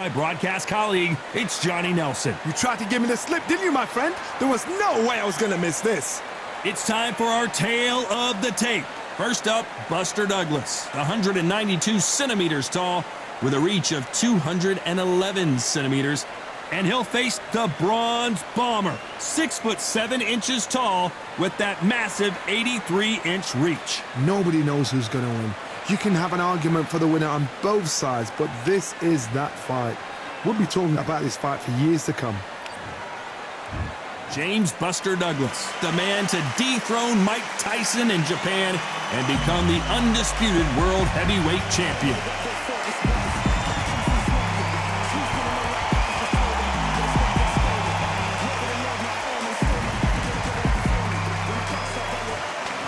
My broadcast colleague, it's Johnny Nelson. You tried to give me the slip, didn't you, my friend? There was no way I was going to miss this. It's time for our tale of the tape. First up, Buster Douglas, 192 centimeters tall with a reach of 211 centimeters. And he'll face the Bronze Bomber, 6'7" tall with that massive 83-inch reach. Nobody knows who's going to win. You can have an argument for the winner on both sides, but this is that fight. We'll be talking about this fight for years to come. James Buster Douglas, the man to dethrone Mike Tyson in Japan and become the undisputed world heavyweight champion.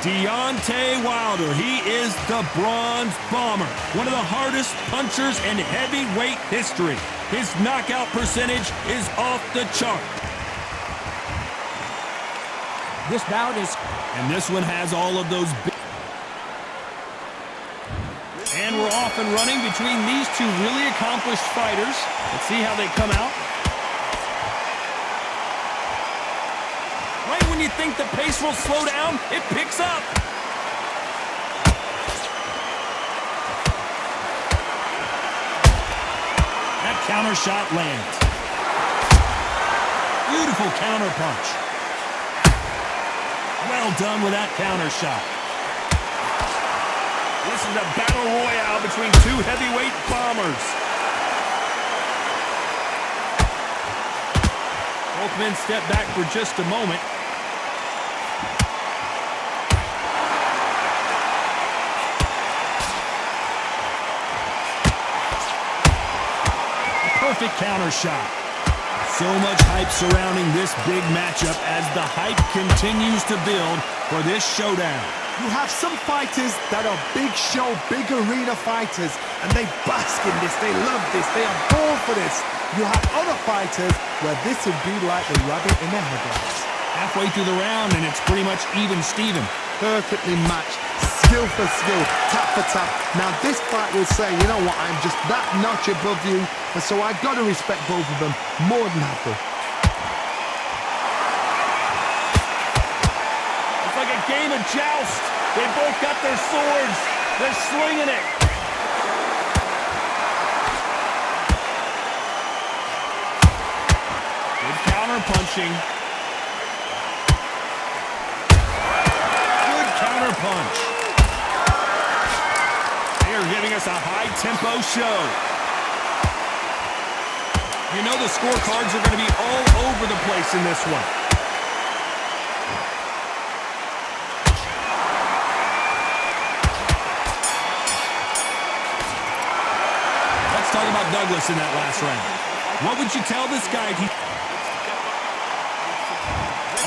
Deontay Wilder, he is the Bronze Bomber, one of the hardest punchers in heavyweight history. His knockout percentage is off the chart. This bout is... And this one has all of those... And we're off and running between these two really accomplished fighters. Let's see how they come out. Right when you think the pace will slow down, it picks up. That counter shot lands. Beautiful counter punch. Well done with that counter shot. This is a battle royale between two heavyweight bombers. Both men step back for just a moment. Perfect counter shot. So much hype surrounding this big matchup as the hype continues to build for this showdown. You have some fighters that are big show, big arena fighters, and they bask in this, they love this, they are born for this. You have other fighters where this would be like the rabbit in the headlights. Halfway through the round and it's pretty much even Steven. Perfectly matched, skill for skill, tap for tap. Now this fight will say, you know what, I'm just that notch above you, and so I've got to respect both of them more than happy. It's like a game of joust. They both got their swords. They're slinging it. Good counter punching. Good counter punch. They are giving us a high-tempo show. You know the scorecards are going to be all over the place in this one. Let's talk about Douglas in that last round. What would you tell this guy?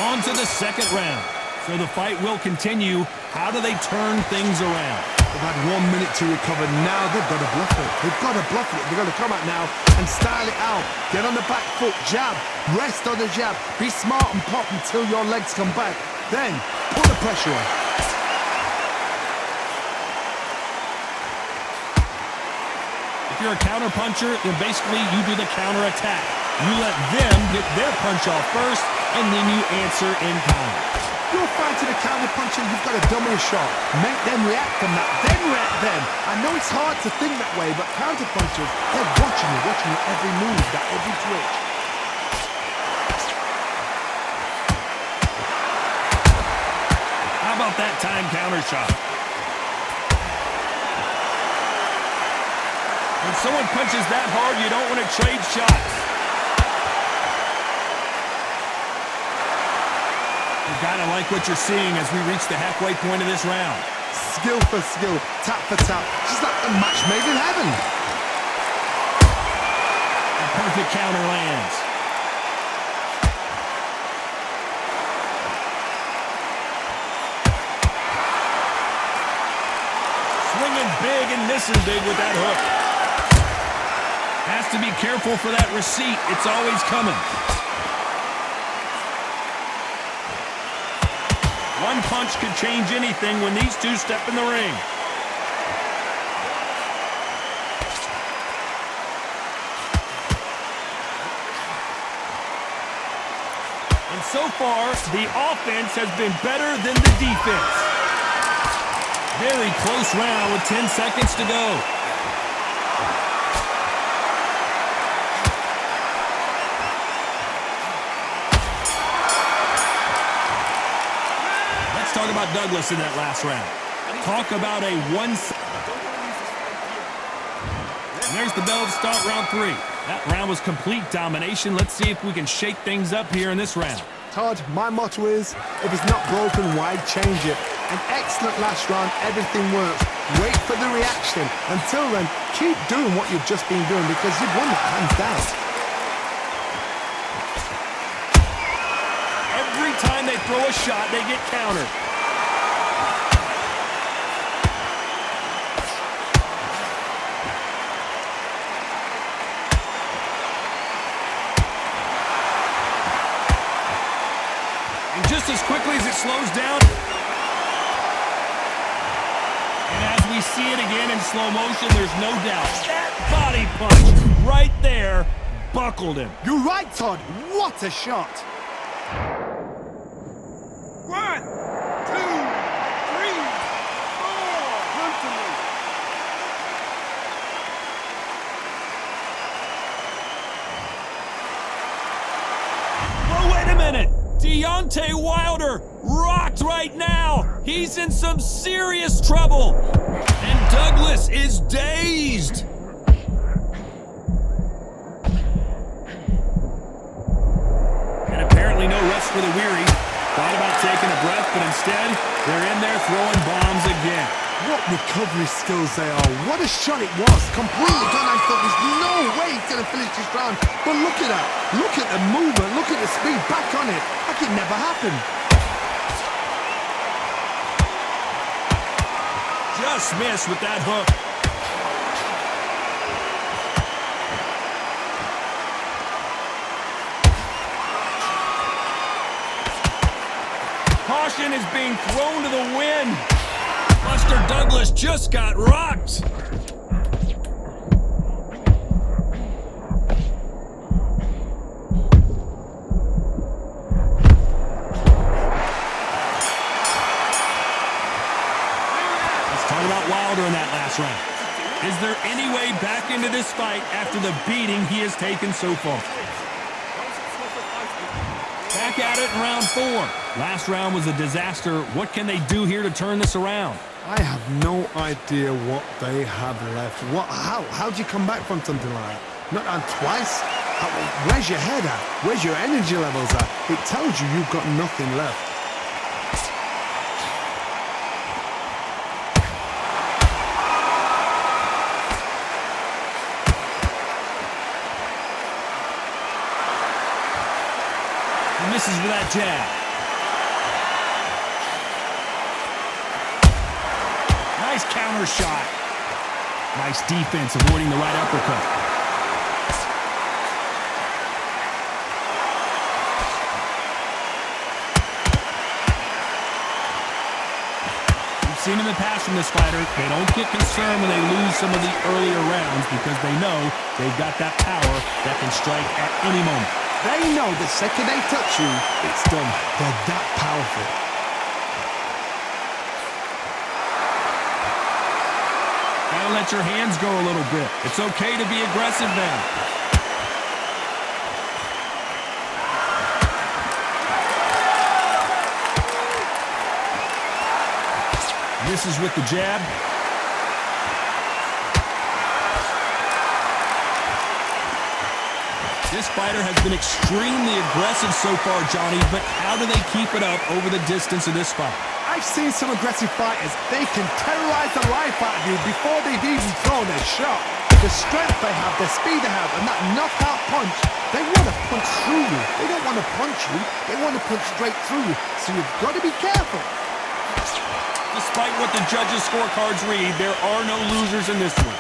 On to the second round. So the fight will continue. How do they turn things around? They've had 1 minute to recover. Now they've got to bluff it. They've got to bluff it. They've got to come out now and style it out. Get on the back foot, jab, rest on the jab. Be smart and pop until your legs come back. Then put the pressure on. If you're a counter puncher, then basically you do the counter attack. You let them get their punch off first, and then you answer in kind. You're fighting a counter puncher, you've got to dummy a shot. Make them react from that, then react them. I know it's hard to think that way, but counter punchers, they're watching you every move, that every twitch. How about that time counter shot? When someone punches that hard, you don't want to trade shots. You gotta like what you're seeing as we reach the halfway point of this round. Skill for skill, tap for tap, just like a match made in heaven. A perfect counter lands. Swinging big and missing big with that hook. Has to be careful for that receipt. It's always coming. One punch could change anything when these two step in the ring. And so far, the offense has been better than the defense. Very close round with 10 seconds to go. Let's talk about Douglas in that last round. Talk about a And there's the bell to start round 3. That round was complete domination. Let's see if we can shake things up here in this round. Todd, my motto is, if it's not broken, why change it? An excellent last round, everything works. Wait for the reaction. Until then, keep doing what you've just been doing because you've won that hands down. Every time they throw a shot, they get countered. And just as quickly as it slows down, and as we see it again in slow motion, there's no doubt that body punch right there buckled him. You're right, Todd. What a shot. 1, 2, 3, 4. Run to me. Well, wait a minute. Deontay Wilder rocked right now. He's in some serious trouble. And Douglas is dazed. And apparently no rest for the weary. Thought about taking a breath, but instead, they're in there throwing bombs again. What recovery skills they are. What a shot it was. Completely gone. I thought there's no way he's going to finish this round. But look at that. Look at the movement. Look at the speed. Back on it. Like it never happened. Just missed with that hook. Caution is being thrown to the wind. Buster Douglas just got rocked. Let's talk about Wilder in that last round. Is there any way back into this fight after the beating he has taken so far? Back at it in round 4. Last round was a disaster. What can they do here to turn this around? I have no idea what they have left. How do you come back from something like that? Not on twice? Where's your head at? Where's your energy levels at? It tells you you've got nothing left. He misses with that jab. Nice counter shot. Nice defense, avoiding the right uppercut. We've seen in the past from this fighter, they don't get concerned when they lose some of the earlier rounds because they know they've got that power that can strike at any moment. They know the second they touch you, it's done. They're that powerful. Gotta let your hands go a little bit. It's okay to be aggressive now. Misses with the jab. This fighter has been extremely aggressive so far, Johnny, but how do they keep it up over the distance of this fight? I've seen some aggressive fighters. They can terrorize the life out of you before they've even thrown a shot. The strength they have, the speed they have, and that knockout punch, they want to punch through you. They don't want to punch you. They want to punch straight through you. So you've got to be careful. Despite what the judges' scorecards read, there are no losers in this one.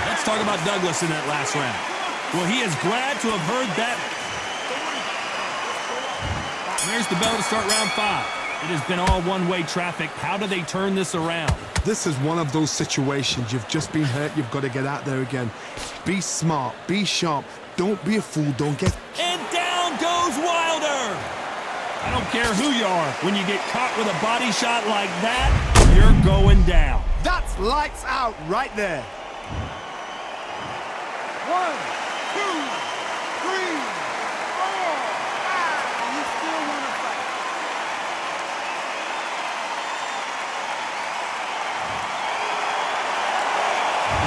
Let's talk about Douglas in that last round. Well, he is glad to have heard that. There's the bell to start round 5. It has been all one-way traffic. How do they turn this around? This is one of those situations. You've just been hurt. You've got to get out there again. Be smart. Be sharp. Don't be a fool. Don't get... And down goes Wilder! I don't care who you are. When you get caught with a body shot like that, you're going down. That's lights out right there. 1, 2, 3, 4, 5. You still want to fight?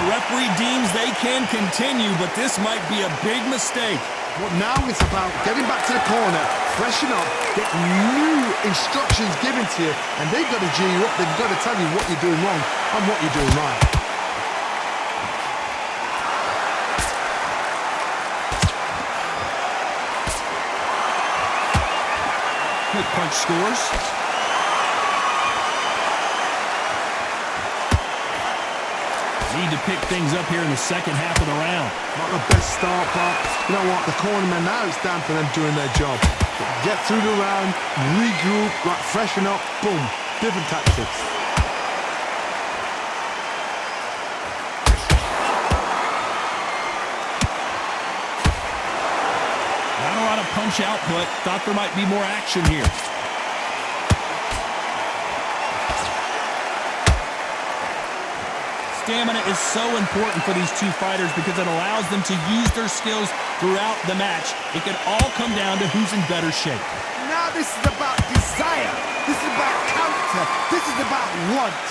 The referee deems they can continue, but this might be a big mistake. But now it's about getting back to the corner, freshen up, get new instructions given to you, and they've got to G you up. They've got to tell you what you're doing wrong and what you're doing right. Quick punch scores. Need to pick things up here in the second half of the round. Not the best start, but you know what? The cornermen, now it's down for them doing their job. Get through the round, regroup, like freshen up, boom. Different tactics. Not a lot of punch output. Thought there might be more action here. Stamina is so important for these two fighters because it allows them to use their skills throughout the match. It can all come down to who's in better shape. Now this is about desire. This is about character. This is about want.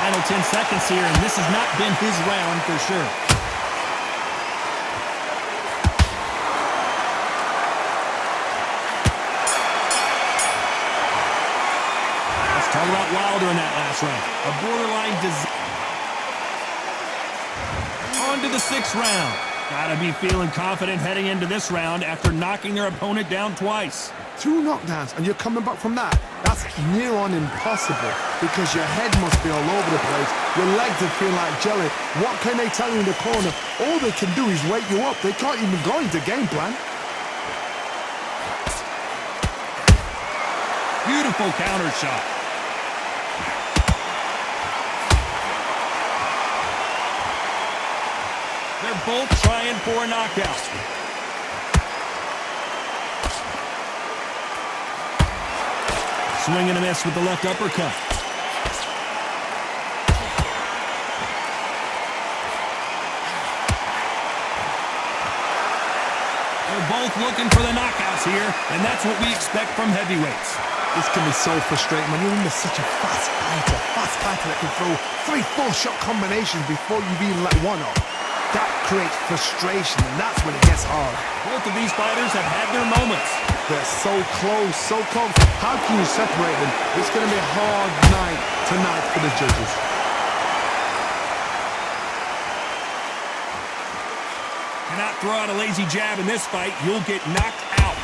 Final 10 seconds here, and this has not been his round for sure. Talk about Wilder in that last round. A borderline On to the 6th round. Gotta be feeling confident heading into this round after knocking their opponent down twice. 2 knockdowns and you're coming back from that. That's near on impossible because your head must be all over the place. Your legs would feel like jelly. What can they tell you in the corner? All they can do is wake you up. They can't even go into game plan. Beautiful counter shot. They're both trying for a knockout. Swing and a miss with the left uppercut. They're both looking for the knockouts here, and that's what we expect from heavyweights. This can be so frustrating when you're under such a fast fighter that can throw 3-4 shot combinations before you've even let one off. That creates frustration, and that's when it gets hard. Both of these fighters have had their moments. They're so close, so close. How can you separate them? It's going to be a hard night tonight for the judges. Cannot throw out a lazy jab in this fight. You'll get knocked out.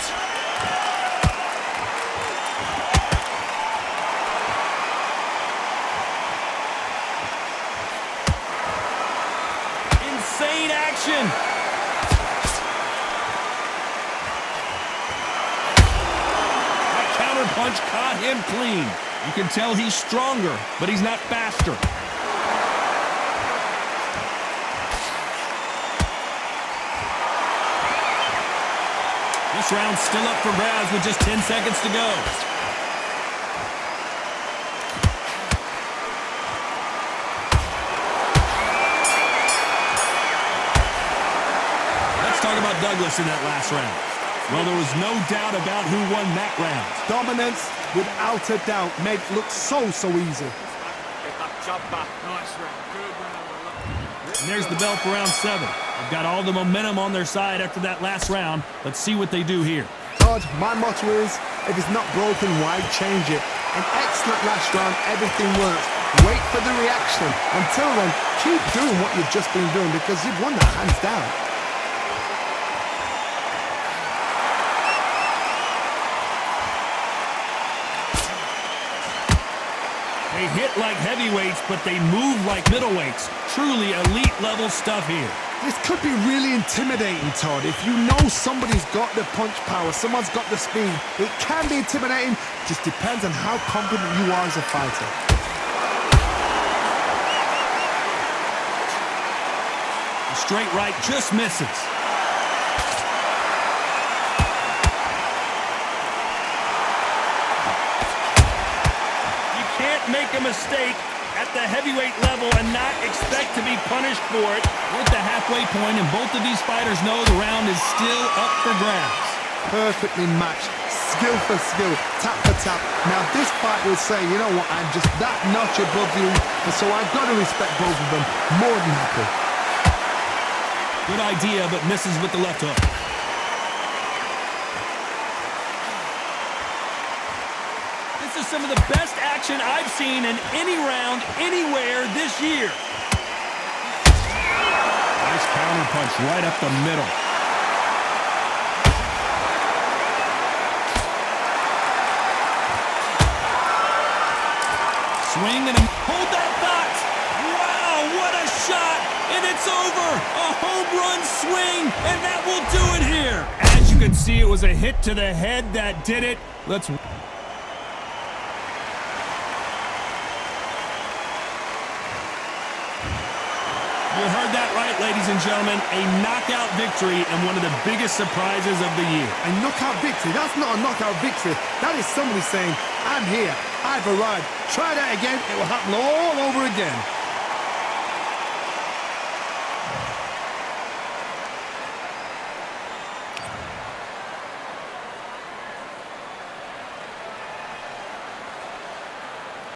Insane action. That counter punch caught him clean. You can tell he's stronger, but he's not faster. This round's still up for grabs with just 10 seconds to go. Let's talk about Douglas in that last round. Well, there was no doubt about who won that round. Dominance, without a doubt, made it look so easy. And there's the bell for round 7. They've got all the momentum on their side after that last round. Let's see what they do here. Todd, my motto is, if it's not broken, why change it? An excellent last round, everything works. Wait for the reaction. Until then, keep doing what you've just been doing because you've won that hands down. They hit like heavyweights, but they move like middleweights. Truly elite level stuff here. This could be really intimidating, Todd. If you know somebody's got the punch power, someone's got the speed, it can be intimidating. Just depends on how confident you are as a fighter. The straight right just misses. You can't make a mistake at the heavyweight level and not expect to be punished for it. We're at the halfway point, and both of these fighters know the round is still up for grabs. Perfectly matched, skill for skill, tap for tap. Now this fight will say, you know what, I'm just that notch above you, and so I've got to respect both of them more than happy. Good idea, but misses with the left hook. This is some of the best action I've seen in any round, anywhere this year. Nice counter punch right up the middle. Swing and hold that thought. Wow, what a shot. And it's over. A home run swing, and that will do it here. As you can see, it was a hit to the head that did it. Let's... You heard that right, ladies and gentlemen. A knockout victory and one of the biggest surprises of the year. A knockout victory? That's not a knockout victory. That is somebody saying, I'm here, I've arrived. Try that again, it will happen all over again.